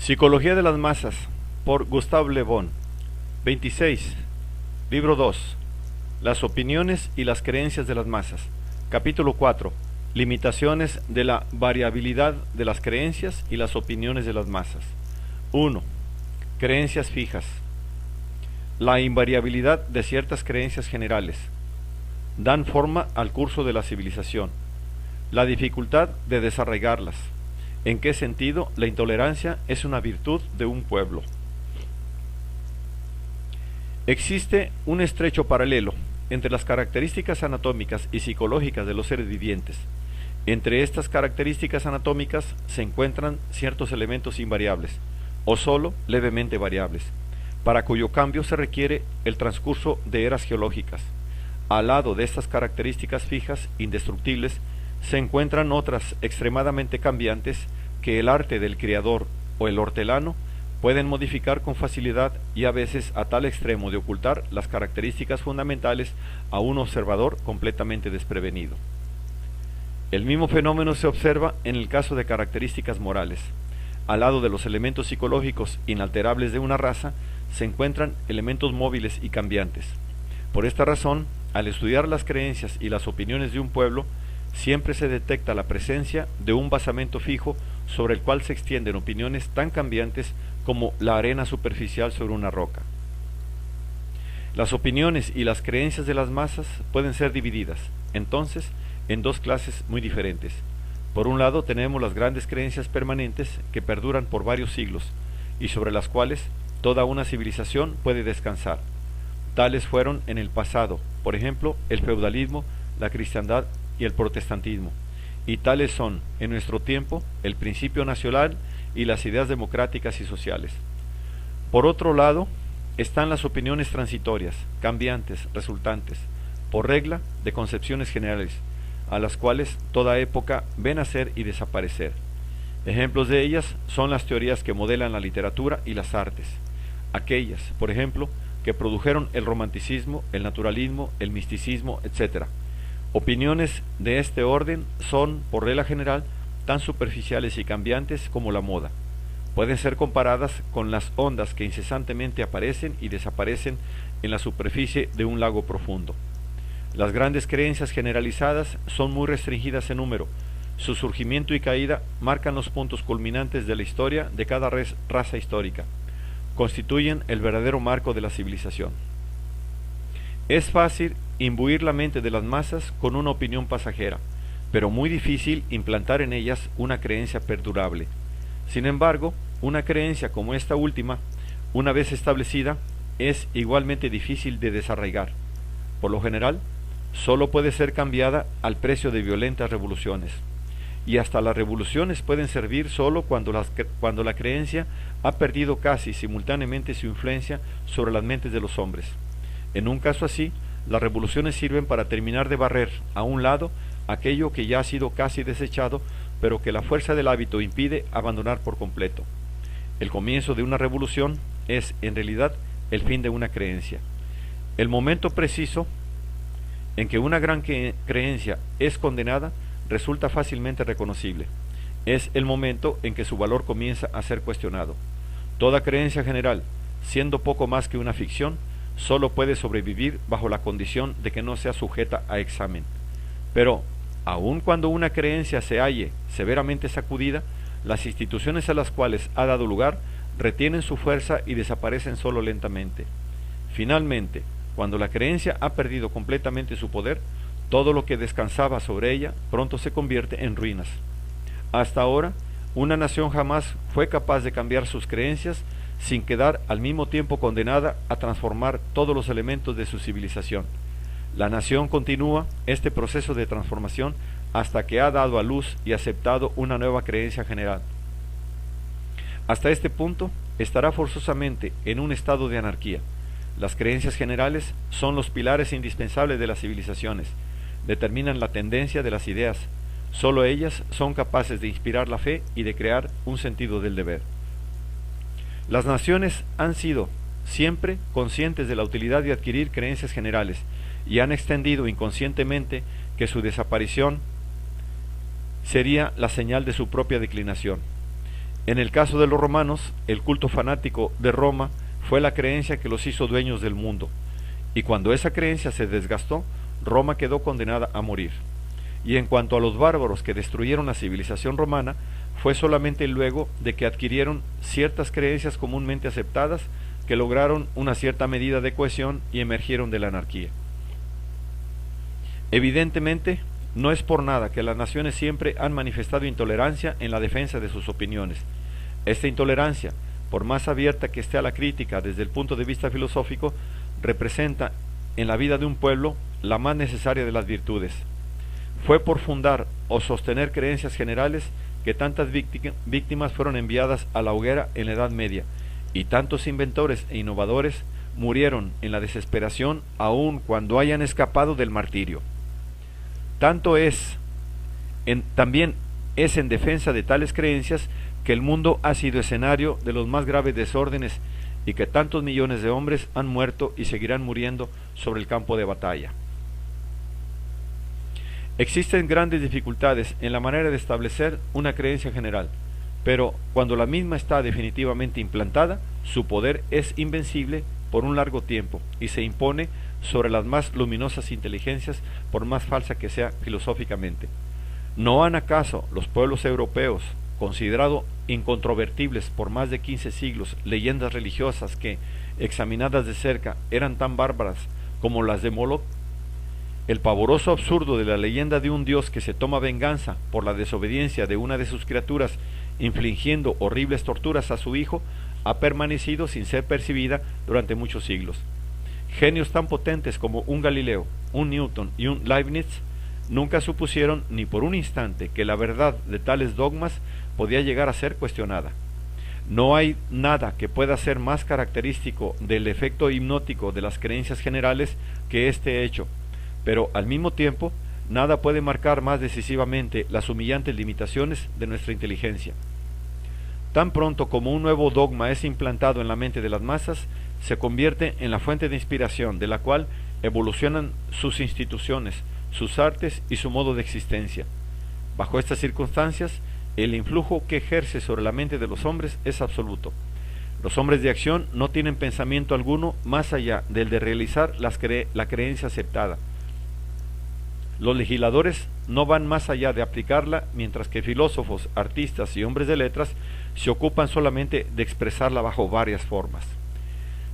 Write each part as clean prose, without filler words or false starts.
Psicología de las masas, por Gustave Le Bon. 26. Libro 2. Las opiniones y las creencias de las masas. Capítulo 4. Limitaciones de la variabilidad de las creencias y las opiniones de las masas. 1. Creencias fijas. La invariabilidad de ciertas creencias generales dan forma al curso de la civilización. La dificultad de desarraigarlas. ¿En qué sentido la intolerancia es una virtud de un pueblo? Existe un estrecho paralelo entre las características anatómicas y psicológicas de los seres vivientes. Entre estas características anatómicas se encuentran ciertos elementos invariables, o sólo levemente variables, para cuyo cambio se requiere el transcurso de eras geológicas. Al lado de estas características fijas, indestructibles, se encuentran otras extremadamente cambiantes que el arte del criador o el hortelano pueden modificar con facilidad y a veces a tal extremo de ocultar las características fundamentales a un observador completamente desprevenido. El mismo fenómeno se observa en el caso de características morales. Al lado de los elementos psicológicos inalterables de una raza se encuentran elementos móviles y cambiantes. Por esta razón, al estudiar las creencias y las opiniones de un pueblo, siempre se detecta la presencia de un basamento fijo sobre el cual se extienden opiniones tan cambiantes como la arena superficial sobre una roca. Las opiniones y las creencias de las masas pueden ser divididas, entonces, en dos clases muy diferentes. Por un lado tenemos las grandes creencias permanentes que perduran por varios siglos y sobre las cuales toda una civilización puede descansar. Tales fueron en el pasado, por ejemplo, el feudalismo, la cristiandad y el protestantismo, y tales son, en nuestro tiempo, el principio nacional y las ideas democráticas y sociales. Por otro lado, están las opiniones transitorias, cambiantes, resultantes, por regla, de concepciones generales, a las cuales toda época ve nacer y desaparecer. Ejemplos de ellas son las teorías que modelan la literatura y las artes, aquellas, por ejemplo, que produjeron el romanticismo, el naturalismo, el misticismo, etc. Opiniones de este orden son, por regla general, tan superficiales y cambiantes como la moda. Pueden ser comparadas con las ondas que incesantemente aparecen y desaparecen en la superficie de un lago profundo. Las grandes creencias generalizadas son muy restringidas en número. Su surgimiento y caída marcan los puntos culminantes de la historia de cada raza histórica. Constituyen el verdadero marco de la civilización. Es fácil imbuir la mente de las masas con una opinión pasajera, pero muy difícil implantar en ellas una creencia perdurable. Sin embargo, una creencia como esta última, una vez establecida, es igualmente difícil de desarraigar. Por lo general, solo puede ser cambiada al precio de violentas revoluciones. Y hasta las revoluciones pueden servir solo cuando la creencia ha perdido casi simultáneamente su influencia sobre las mentes de los hombres. En un caso así, las revoluciones sirven para terminar de barrer a un lado aquello que ya ha sido casi desechado, pero que la fuerza del hábito impide abandonar por completo. El comienzo de una revolución es, en realidad, el fin de una creencia. El momento preciso en que una gran creencia es condenada resulta fácilmente reconocible. Es el momento en que su valor comienza a ser cuestionado. Toda creencia general, siendo poco más que una ficción, solo puede sobrevivir bajo la condición de que no sea sujeta a examen. Pero, aun cuando una creencia se halle severamente sacudida, las instituciones a las cuales ha dado lugar retienen su fuerza y desaparecen solo lentamente. Finalmente, cuando la creencia ha perdido completamente su poder, todo lo que descansaba sobre ella pronto se convierte en ruinas. Hasta ahora, una nación jamás fue capaz de cambiar sus creencias sin quedar al mismo tiempo condenada a transformar todos los elementos de su civilización. La nación continúa este proceso de transformación hasta que ha dado a luz y aceptado una nueva creencia general. Hasta este punto, estará forzosamente en un estado de anarquía. Las creencias generales son los pilares indispensables de las civilizaciones, determinan la tendencia de las ideas. Solo ellas son capaces de inspirar la fe y de crear un sentido del deber. Las naciones han sido siempre conscientes de la utilidad de adquirir creencias generales y han extendido inconscientemente que su desaparición sería la señal de su propia declinación. En el caso de los romanos, el culto fanático de Roma fue la creencia que los hizo dueños del mundo, y cuando esa creencia se desgastó, Roma quedó condenada a morir. Y en cuanto a los bárbaros que destruyeron la civilización romana, fue solamente luego de que adquirieron ciertas creencias comúnmente aceptadas que lograron una cierta medida de cohesión y emergieron de la anarquía. Evidentemente, no es por nada que las naciones siempre han manifestado intolerancia en la defensa de sus opiniones. Esta intolerancia, por más abierta que esté a la crítica desde el punto de vista filosófico, representa en la vida de un pueblo la más necesaria de las virtudes. Fue por fundar o sostener creencias generales que tantas víctimas fueron enviadas a la hoguera en la Edad Media, y tantos inventores e innovadores murieron en la desesperación aun cuando hayan escapado del martirio. También es en defensa de tales creencias que el mundo ha sido escenario de los más graves desórdenes y que tantos millones de hombres han muerto y seguirán muriendo sobre el campo de batalla. Existen grandes dificultades en la manera de establecer una creencia general, pero cuando la misma está definitivamente implantada, su poder es invencible por un largo tiempo y se impone sobre las más luminosas inteligencias, por más falsa que sea filosóficamente. ¿No han acaso los pueblos europeos considerado incontrovertibles por más de 15 siglos leyendas religiosas que, examinadas de cerca, eran tan bárbaras como las de Moloch? El pavoroso absurdo de la leyenda de un dios que se toma venganza por la desobediencia de una de sus criaturas, infligiendo horribles torturas a su hijo, ha permanecido sin ser percibida durante muchos siglos. Genios tan potentes como un Galileo, un Newton y un Leibniz nunca supusieron ni por un instante que la verdad de tales dogmas podía llegar a ser cuestionada. No hay nada que pueda ser más característico del efecto hipnótico de las creencias generales que este hecho, pero al mismo tiempo nada puede marcar más decisivamente las humillantes limitaciones de nuestra inteligencia. Tan pronto como un nuevo dogma es implantado en la mente de las masas, se convierte en la fuente de inspiración de la cual evolucionan sus instituciones, sus artes y su modo de existencia. Bajo estas circunstancias, el influjo que ejerce sobre la mente de los hombres es absoluto. Los hombres de acción no tienen pensamiento alguno más allá del de realizar la creencia aceptada. Los legisladores no van más allá de aplicarla, mientras que filósofos, artistas y hombres de letras se ocupan solamente de expresarla bajo varias formas.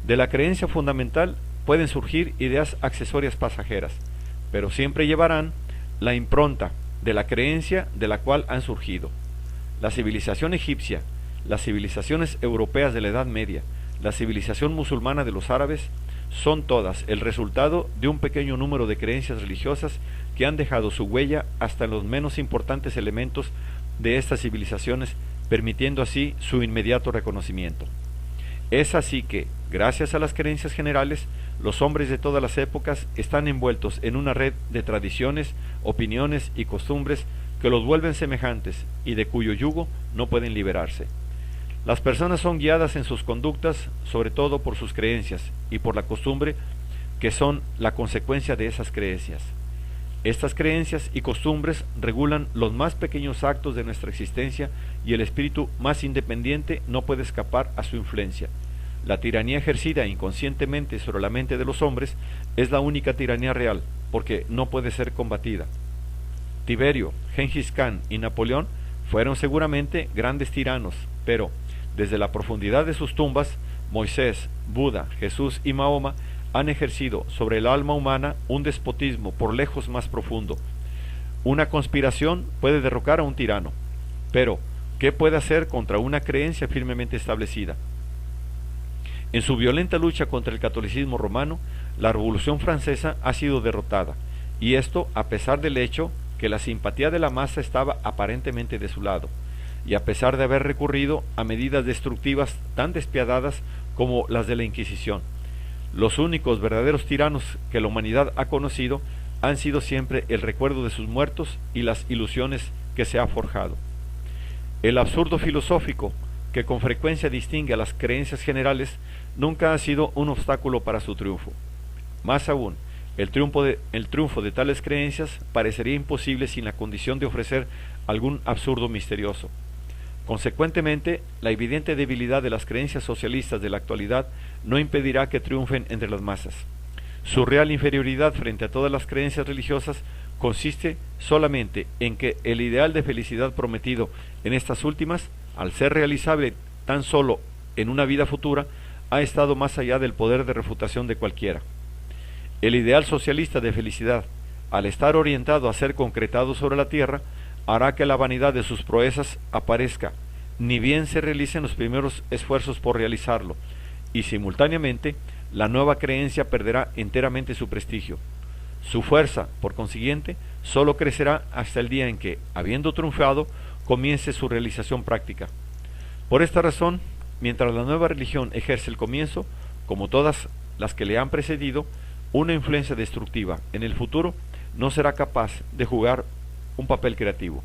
De la creencia fundamental pueden surgir ideas accesorias pasajeras, pero siempre llevarán la impronta de la creencia de la cual han surgido. La civilización egipcia, las civilizaciones europeas de la Edad Media, la civilización musulmana de los árabes, son todas el resultado de un pequeño número de creencias religiosas que han dejado su huella hasta en los menos importantes elementos de estas civilizaciones, permitiendo así su inmediato reconocimiento. Es así que, gracias a las creencias generales, los hombres de todas las épocas están envueltos en una red de tradiciones, opiniones y costumbres que los vuelven semejantes y de cuyo yugo no pueden liberarse. Las personas son guiadas en sus conductas sobre todo por sus creencias y por la costumbre que son la consecuencia de esas creencias. Estas creencias y costumbres regulan los más pequeños actos de nuestra existencia y el espíritu más independiente no puede escapar a su influencia. La tiranía ejercida inconscientemente sobre la mente de los hombres es la única tiranía real, porque no puede ser combatida. Tiberio, Gengis Khan y Napoleón fueron seguramente grandes tiranos, pero desde la profundidad de sus tumbas, Moisés, Buda, Jesús y Mahoma han ejercido sobre el alma humana un despotismo por lejos más profundo. Una conspiración puede derrocar a un tirano, pero ¿qué puede hacer contra una creencia firmemente establecida? En su violenta lucha contra el catolicismo romano, la Revolución Francesa ha sido derrotada, y esto a pesar del hecho que la simpatía de la masa estaba aparentemente de su lado, y a pesar de haber recurrido a medidas destructivas tan despiadadas como las de la Inquisición. Los únicos verdaderos tiranos que la humanidad ha conocido han sido siempre el recuerdo de sus muertos y las ilusiones que se ha forjado. El absurdo filosófico que con frecuencia distingue a las creencias generales nunca ha sido un obstáculo para su triunfo. Más aún, el triunfo de tales creencias parecería imposible sin la condición de ofrecer algún absurdo misterioso. Consecuentemente, la evidente debilidad de las creencias socialistas de la actualidad no impedirá que triunfen entre las masas. Su real inferioridad frente a todas las creencias religiosas consiste solamente en que el ideal de felicidad prometido en estas últimas, al ser realizable tan solo en una vida futura, ha estado más allá del poder de refutación de cualquiera. El ideal socialista de felicidad, al estar orientado a ser concretado sobre la tierra, hará que la vanidad de sus proezas aparezca, ni bien se realicen los primeros esfuerzos por realizarlo, y simultáneamente la nueva creencia perderá enteramente su prestigio. Su fuerza, por consiguiente, sólo crecerá hasta el día en que, habiendo triunfado, comience su realización práctica. Por esta razón, mientras la nueva religión ejerce el comienzo, como todas las que le han precedido, una influencia destructiva, en el futuro no será capaz de jugar un papel creativo.